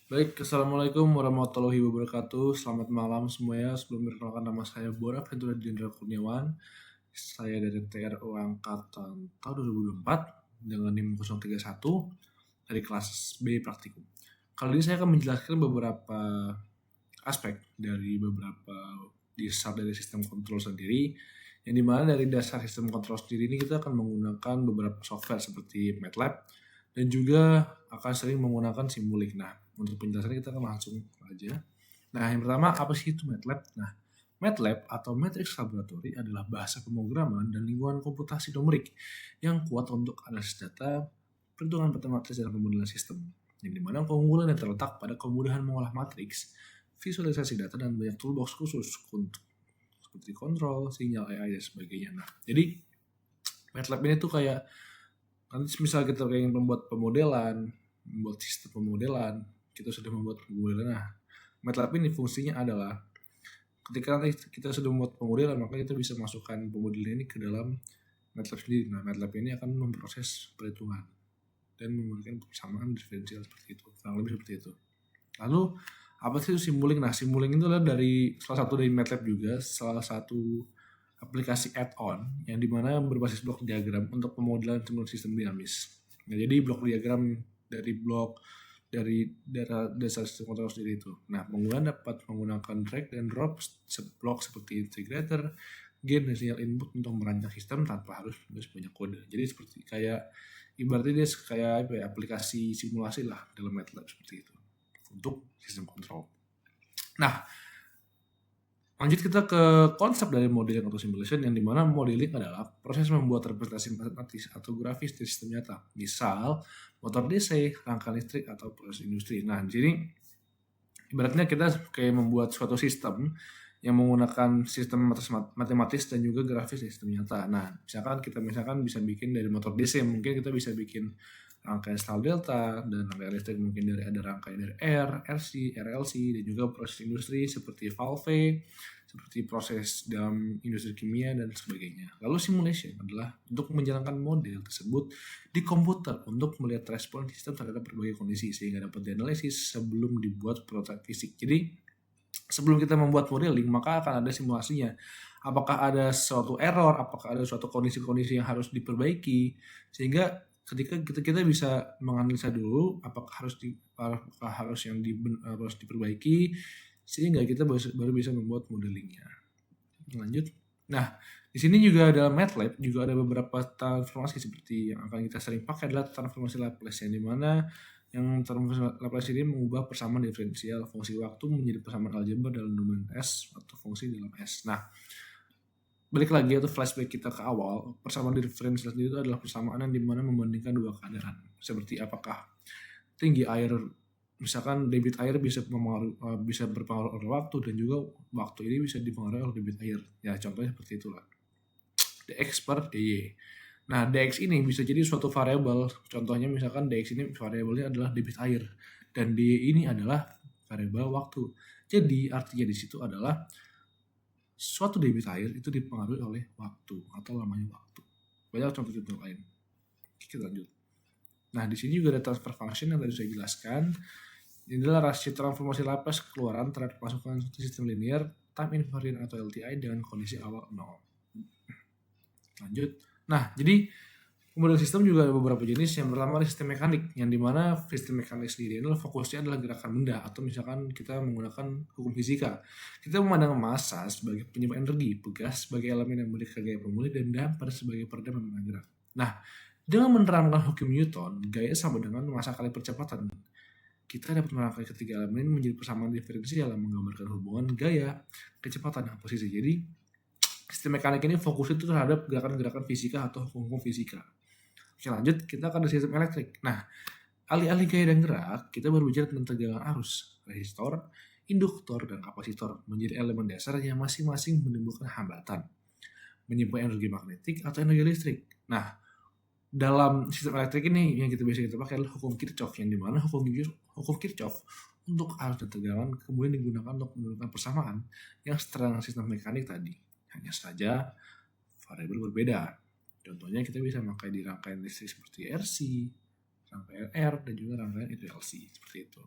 Baik, Assalamualaikum warahmatullahi wabarakatuh. Selamat malam semuanya. Sebelum perkenalkan, nama saya Bora Ventura Jendra Kurniawan. Saya dari TRU Angkatan tahun 2024 dengan NIM 031 dari kelas B Praktikum. Kali ini saya akan menjelaskan beberapa aspek dari beberapa dasar dari sistem kontrol sendiri, yang dimana dari dasar sistem kontrol sendiri ini kita akan menggunakan beberapa software seperti MATLAB dan juga akan sering menggunakan Simulink. Nah, untuk penjelasannya kita akan langsung aja. Nah, yang pertama apa sih itu MATLAB? Nah, MATLAB atau Matrix Laboratory adalah bahasa pemrograman dan lingkungan komputasi numerik yang kuat untuk analisis data, perhitungan matematis dan pemodelan sistem. Yang dimana keunggulan yang terletak pada kemudahan mengolah matriks, visualisasi data, dan banyak toolbox khusus untuk seperti kontrol, sinyal AI, dan sebagainya. Nah, jadi MATLAB ini tuh kayak nanti misal kita ingin membuat pemodelan, membuat sistem pemodelan, kita sudah membuat pemodelan. Nah, MATLAB ini fungsinya adalah ketika nanti kita sudah membuat pemodelan, maka kita bisa masukkan pemodelan ini ke dalam MATLAB sendiri. Nah, MATLAB ini akan memproses perhitungan dan memberikan persamaan diferensial seperti itu, kurang lebih seperti itu. Lalu apa sih itu Simulink? Nah, Simulink itu adalah dari salah satu dari MATLAB juga, salah satu aplikasi add-on yang dimana berbasis blok diagram untuk pemodelan sistem dinamis. Nah, jadi blok diagram dari dasar sistem kontrol sendiri itu. Nah, pengguna dapat menggunakan drag dan drop blok seperti integrator, gain, dan sinyal input untuk merancang sistem tanpa harus menulis banyak kode. Jadi seperti kayak ibaratnya dia kayak aplikasi simulasi lah dalam MATLAB seperti itu untuk sistem kontrol. Nah, lanjut kita ke konsep dari modeling atau simulation, yang dimana modeling adalah proses membuat representasi matematis atau grafis dari sistem nyata. Misal, motor DC, rangkaian listrik, atau proses industri. Nah, jadi ibaratnya kita kayak membuat suatu sistem yang menggunakan sistem matematis dan juga grafis dari sistem nyata. Nah, misalkan kita bisa bikin dari motor DC, mungkin kita bisa bikin rangkaian style delta, dan rangkaian listrik mungkin ada rangkaian dari RC, RLC, dan juga proses industri seperti valve, seperti proses dalam industri kimia dan sebagainya. Lalu simulation adalah untuk menjalankan model tersebut di komputer untuk melihat respon sistem terhadap berbagai kondisi sehingga dapat dianalisis sebelum dibuat prototipe fisik. Jadi sebelum kita membuat modeling, maka akan ada simulasinya. Apakah ada suatu error, apakah ada suatu kondisi-kondisi yang harus diperbaiki, sehingga ketika kita bisa menganalisa dulu apakah harus diperbaiki, sehingga kita baru bisa membuat modelingnya. Lanjut. Nah, di sini juga dalam MATLAB juga ada beberapa transformasi seperti yang akan kita sering pakai adalah transformasi Laplace, yang dimana yang transformasi Laplace ini mengubah persamaan diferensial fungsi waktu menjadi persamaan aljabar dalam domain S atau fungsi dalam S. Nah, balik lagi atau flashback kita ke awal, persamaan diferensial sendiri itu adalah persamaan yang dimana membandingkan dua keadaan, seperti apakah tinggi air, misalkan debit air bisa berpengaruh oleh waktu, dan juga waktu ini bisa dipengaruhi oleh debit air. Ya, contohnya seperti itulah. dx per dy. Nah, dx ini bisa jadi suatu variabel. Contohnya misalkan dx ini variabelnya adalah debit air dan dy ini adalah variabel waktu. Jadi artinya di situ adalah suatu debit air itu dipengaruhi oleh waktu atau lamanya waktu. Banyak contoh-contoh lain. Kita lanjut. Nah, di sini juga ada transfer function yang tadi saya jelaskan. Ini adalah rasio transformasi Laplace keluaran terhadap masukan sistem linear time invariant atau LTI dengan kondisi awal 0. Lanjut. Nah, jadi kemudian sistem juga ada beberapa jenis. Yang pertama ada sistem mekanik, yang dimana sistem mekanik sendiri adalah fokusnya adalah gerakan benda, atau misalkan kita menggunakan hukum fisika. Kita memandang massa sebagai penyebab energi, pegas sebagai elemen yang memiliki gaya pemulih, dan dampar sebagai peredam yang gerak. Nah, dengan menerapkan hukum Newton, gaya sama dengan massa kali percepatan. Kita dapat merangkai ketiga elemen ini menjadi persamaan diferensial yang menggambarkan hubungan gaya, kecepatan, dan posisi. Jadi, sistem mekanik ini fokus itu terhadap gerakan-gerakan fisika atau hukum fisika. Oke, lanjut, kita akan ada sistem elektrik. Nah, alih-alih gaya dan gerak, kita berbicara tentang tegangan arus, resistor, induktor, dan kapasitor menjadi elemen dasar yang masing-masing menimbulkan hambatan, menyimpan energi magnetik atau energi listrik. Nah, dalam sistem elektrik ini yang kita pakai adalah hukum Kirchhoff, yang dimana hukum Kirchhoff untuk arus dan tegangan kemudian digunakan untuk menentukan persamaan yang setara dengan sistem mekanik tadi. Hanya saja variabel berbeda. Contohnya kita bisa pakai di rangkaian listrik seperti RC, rangkaian R, dan juga rangkaian RLC seperti itu.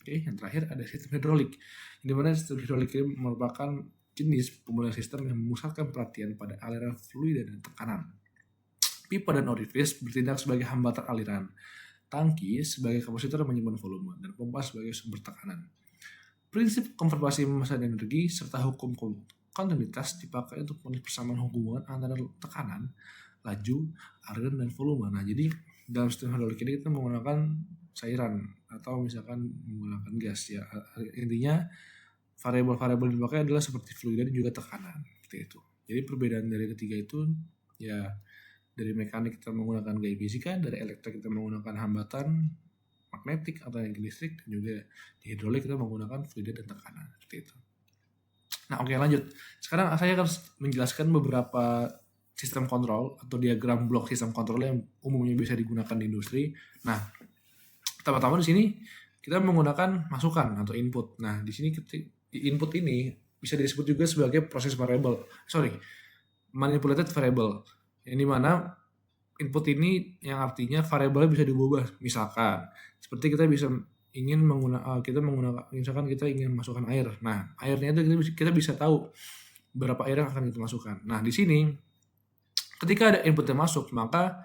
Oke, yang terakhir ada sistem hidrolik. Di mana sistem hidrolik ini merupakan jenis pemulihan sistem yang memusatkan perhatian pada aliran fluida dan tekanan. Pipa dan orifice bertindak sebagai hambatan aliran. Tangki sebagai kapasitor menyimpan volume dan pompa sebagai sumber tekanan. Prinsip konservasi massa dan energi serta hukum kontinuitas dipakai untuk menulis persamaan hubungan antara tekanan, laju, aliran, dan volume. Nah, jadi dalam sistem hidrolik ini kita menggunakan cairan atau misalkan menggunakan gas ya. Intinya variabel-variabel yang dipakai adalah seperti fluida dan juga tekanan, seperti itu. Jadi perbedaan dari ketiga itu ya, dari mekanik kita menggunakan gaya fisika, dari elektrik kita menggunakan hambatan magnetik atau energi listrik, dan juga di hidrolik kita menggunakan fluida dan tekanan, seperti itu. Nah, oke, lanjut. Sekarang saya akan menjelaskan beberapa sistem kontrol atau diagram blok sistem kontrol yang umumnya bisa digunakan di industri. Nah, pertama-tama di sini kita menggunakan masukan atau input. Nah, di sini input ini bisa disebut juga sebagai proses manipulated variable. Yang dimana input ini yang artinya variabelnya bisa diubah. Misalkan seperti kita bisa misalkan kita ingin masukkan air. Nah, airnya itu kita bisa tahu berapa air yang akan kita masukkan. Nah, di sini ketika ada input yang masuk, maka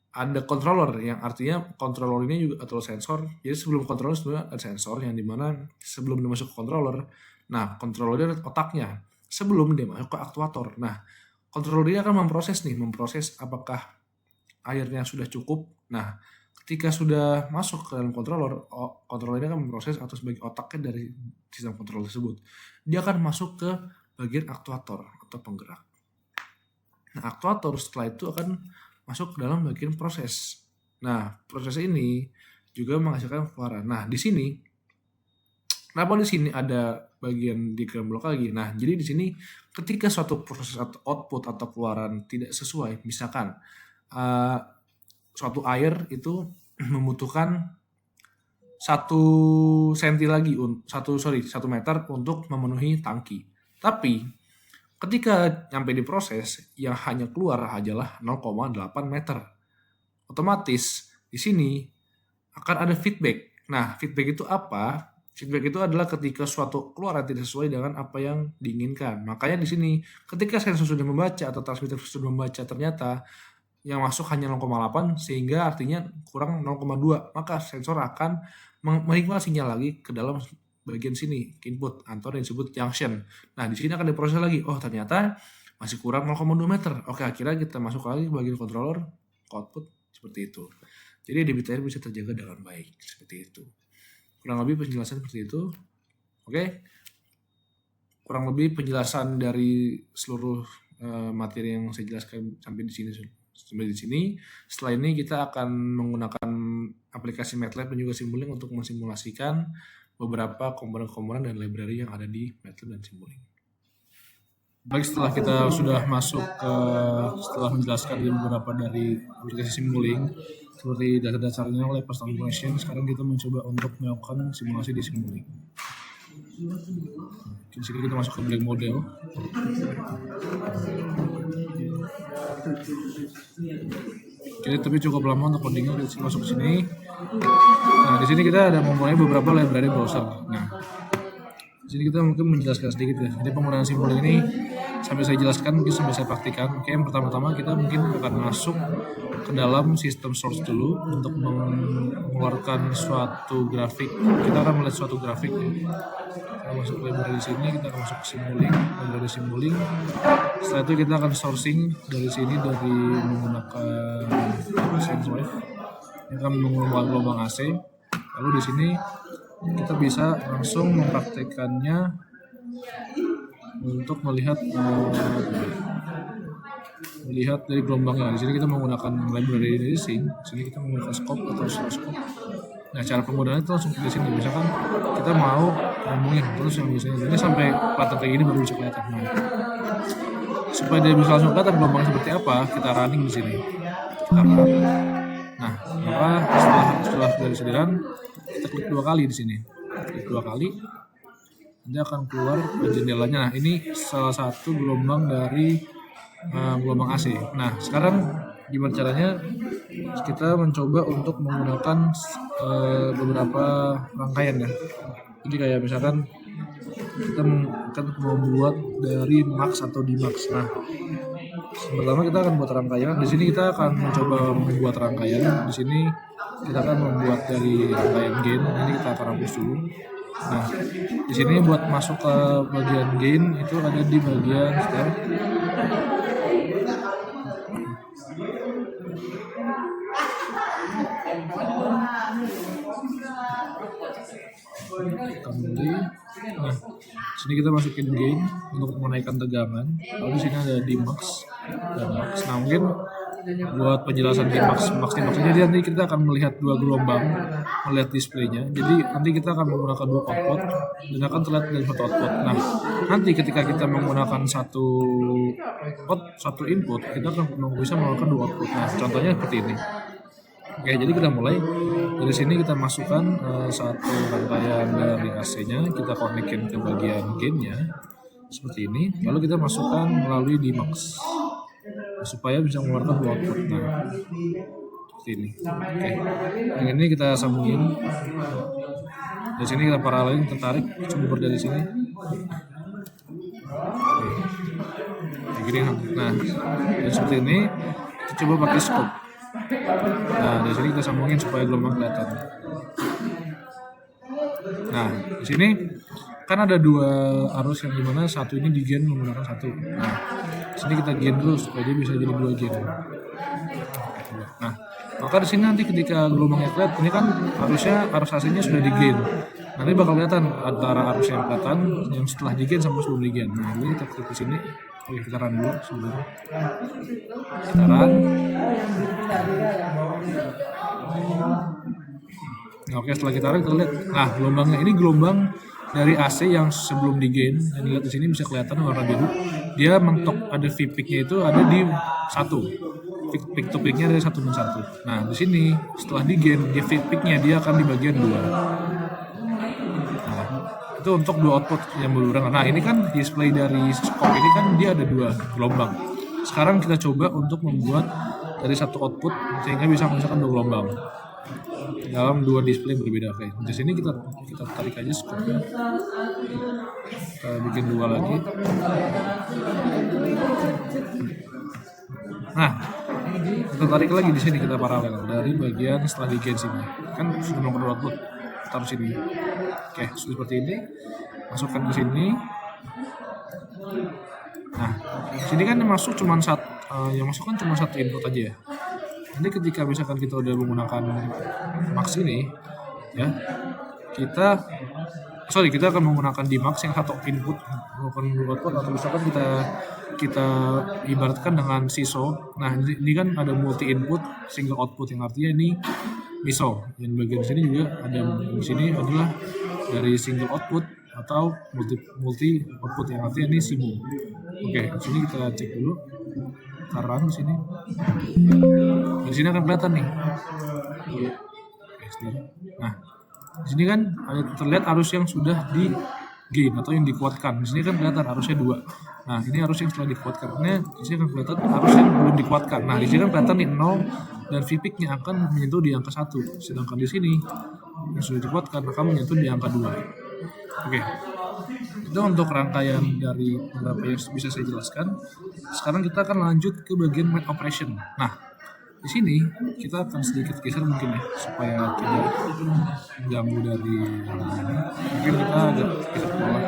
ada controller, yang artinya controller ini juga atau sensor. Jadi sebelum controller sebenarnya ada sensor yang dimana sebelum dimasuk ke controller, nah controller ini adalah otaknya sebelum dia masuk ke aktuator. Nah, controller ini akan memproses apakah airnya sudah cukup. Nah, ketika sudah masuk ke dalam controller ini akan memproses atau sebagai otaknya dari sistem kontrol tersebut. Dia akan masuk ke bagian aktuator atau penggerak. Nah, aktuator setelah itu akan masuk ke dalam bagian proses. Nah, proses ini juga menghasilkan keluaran. Nah, di sini kenapa di sini ada bagian diagram blok lagi? Nah, jadi di sini ketika suatu proses atau output atau keluaran tidak sesuai, misalkan suatu air itu membutuhkan 1 meter untuk memenuhi tangki. Tapi ketika sampai di proses, yang hanya keluar adalah 0,8 meter. Otomatis di sini akan ada feedback. Nah, feedback itu apa? Feedback itu adalah ketika suatu keluaran tidak sesuai dengan apa yang diinginkan. Makanya di sini ketika sensor sudah membaca atau transmitter sudah membaca ternyata yang masuk hanya 0,8 sehingga artinya kurang 0,2, maka sensor akan mengikat sinyal lagi ke dalam bagian sini, input atau yang disebut junction. Nah, di sini akan diproses lagi. Oh, ternyata masih kurang 0,2 meter. Oke, akhirnya kita masuk lagi ke bagian controller, output seperti itu. Jadi debit air bisa terjaga dengan baik, seperti itu. Kurang lebih penjelasan seperti itu. Oke. Kurang lebih penjelasan dari seluruh materi yang saya jelaskan sampai di sini. Setelah ini kita akan menggunakan aplikasi MATLAB dan juga Simulink untuk mensimulasikan beberapa komponen-komponen dan library yang ada di MATLAB dan Simulink. Baik, setelah kita sudah masuk setelah menjelaskan beberapa dari aplikasi Simulink seperti dasar-dasarnya oleh first transformation, sekarang kita mencoba untuk melakukan simulasi di Simulink. Di sini kita masuk ke blank model. Oke, tapi cukup lama untuk codingnya. Kita masuk ke sini. Nah, di sini kita ada memulai beberapa library browser. Nah, di sini kita mungkin menjelaskan sedikit ya. Jadi penggunaan Simulink ini sambil saya jelaskan, mungkin sambil saya praktikan. Oke, yang pertama-tama kita mungkin akan masuk ke dalam sistem source dulu untuk mengeluarkan suatu grafik. Kita akan melihat suatu grafik ya. Kita masuk ke library di sini, kita akan masuk ke Simulink, library Simulink. Setelah itu kita akan sourcing dari sini dari menggunakan SenseWave. Ini akan menggunakan gelombang AC. Lalu di sini kita bisa langsung mempraktekannya untuk melihat dari gelombangnya. Di sini kita menggunakan library dari sini. Di sini kita menggunakan scope atau oscilloscope. Nah, cara penggunaannya itu langsung di sini. Misalkan kita mau ngomongin terus yang biasanya ini sampai kelihatan kayak gini baru bisa kelihatan. Nah, supaya dia bisa langsung kelihatan gelombang seperti apa, kita running di sini. Nah, maka setelah dari sediran kita klik 2 kali di sini. Klik 2 kali, nanti akan keluar jendelanya. Nah, ini salah satu gelombang dari gelombang AC. Nah, sekarang gimana caranya kita mencoba untuk menggunakan beberapa rangkaian ya. Jadi kayak misalkan kita akan membuat dari max atau di max. Nah, pertama kita akan buat rangkaian. Di sini kita akan mencoba membuat rangkaian. Di sini kita akan membuat dari rangkaian gain. Ini kita akan hapus dulu. Nah, di sini buat masuk ke bagian gain itu ada di bagian step. Nah, sini kita masukin gain untuk menaikkan tegangan. Lalu di sini ada di max dan max. Nah, mungkin buat penjelasan di max jadi nanti kita akan melihat dua gelombang, melihat displaynya. Jadi nanti kita akan menggunakan dua output dan akan terlihat dari satu output. Nah, nanti ketika kita menggunakan satu input, kita akan bisa menggunakan dua output. Nah, contohnya seperti ini. Oke, jadi kita mulai dari sini, kita masukkan satu rangkaian dari AC-nya, kita konekin ke bagian gain-nya seperti ini, lalu kita masukkan melalui Dmax supaya bisa mengeluarkan dua output. Nah, seperti ini. Oke, yang ini kita sambungin. Dari sini kita paralelin, kita tarik sumber dari sini. Oke. Kayak gini. Nah, dan seperti ini kita coba pakai scope. Nah, di sini kita sambungin supaya gelombang kelihatan. Nah, di sini kan ada dua arus yang dimana satu ini di gain menggunakan satu. Nah, di sini kita gain dulu supaya dia bisa jadi dua gain. Nah, maka di sini nanti ketika gelombangnya kelihatan, ini kan arus AC-nya sudah di gain. Nanti bakal kelihatan antara arus yang kelihatan yang setelah di gain sama sebelum di gain. Nah, ini kita klik di sini. Oke, kita run dulu sebentar. Kita run. Oke, setelah kita run, kita lihat. Nah, gelombangnya ini gelombang dari AC yang sebelum di gain. Dan lihat di sini bisa kelihatan warna biru. Dia mentok, ada V-peak-nya itu ada di 1. Peak to peak-nya ada 1 dan 1. Nah, di sini setelah di gain, di V-peak-nya dia akan di bagian 2. Itu untuk dua output yang berbarengan. Nah, ini kan display dari scope ini kan dia ada dua gelombang. Sekarang kita coba untuk membuat dari satu output sehingga bisa menghasilkan dua gelombang dalam dua display berbeda. Oke, di sini kita tarik aja scope-nya. Kita bikin dua lagi. Nah, kita tarik lagi di sini, kita paralel dari bagian setelah di gain sini. Kan sudah menggunakan output. Taruh sini. Oke, seperti ini. Masukkan ke sini. Nah, sini kan yang masuk cuma satu input aja ya. Nanti ketika misalkan kita udah menggunakan max ini, ya, kita akan menggunakan Dmax yang satu input bukan output, atau misalkan kita ibaratkan dengan SISO. Nah, ini kan ada multi input single output, yang artinya ini MISO. Yang bagian sini juga ada, di sini adalah dari single output atau multi output, yang artinya ini SIMO. Oke, di sini kita cek dulu. Kita run di sini. Di sini akan kelihatan nih. Nah, di sini kan ada terlihat arus yang sudah di gain atau yang dikuatkan. Di sini kan kelihatan arusnya 2. Nah, ini arus yang setelah dikuatkan. Nah, di sini kan kelihatan arus yang belum dikuatkan. Nah, di sini kan kelihatan nih 0 dan V-peak-nya akan menyentuh di angka 1. Sedangkan di sini yang sudah dikuatkan akan menyentuh di angka 2. Oke. Itu untuk rangkaian dari beberapa yang bisa saya jelaskan. Sekarang kita akan lanjut ke bagian main operation. Nah, di sini kita akan sedikit geser mungkin ya, supaya tidak mengganggu dari mungkin kita agak geser ke bawah.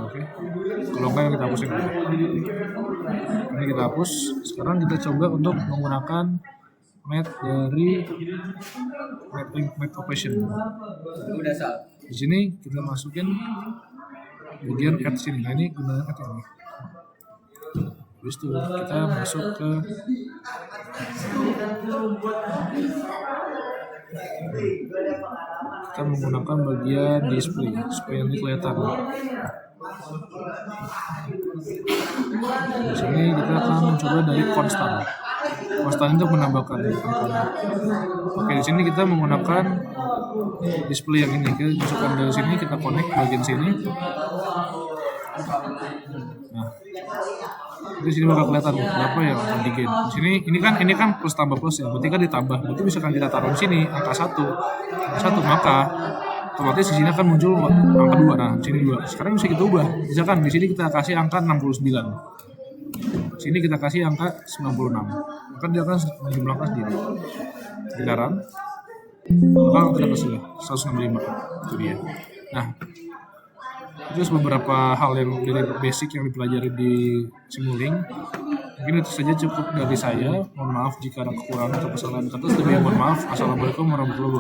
Oke. Kalau enggak kita hapusin dulu. Ini kita hapus. Sekarang kita coba untuk menggunakan mat dari mat operation. Di sini kita masukin bagian add sini. Nah, ini gunakan add ini. Habis itu kita masuk ke kita menggunakan bagian display supaya ini kelihatan. Di sini kita akan mencoba dari konstan. Konstan itu menambahkan angka. Oke, di sini kita menggunakan display yang ini. Kita masukkan dari sini, kita connect bagian sini. Nah, Di sini bakal kelihatan berapa ya angka digen. Di sini ini kan plus tambah plus ya. Berarti kan ditambah. Berarti misalkan kita taruh di sini angka 1, maka otomatis di sini akan muncul angka 2. Nah, di sini 2. Sekarang bisa kita ubah. Misalkan di sini kita kasih angka 69. Sini kita kasih angka 96. Maka dia akan menjumlahkan sendiri. Kita run. Maka kita kasih 165. Itu dia. Nah, itu beberapa hal yang dari basic yang dipelajari di Simulink. Mungkin itu saja cukup dari saya. Mohon maaf jika ada kekurangan atau kesalahan kata. Mohon maaf. Assalamualaikum warahmatullahi wabarakatuh.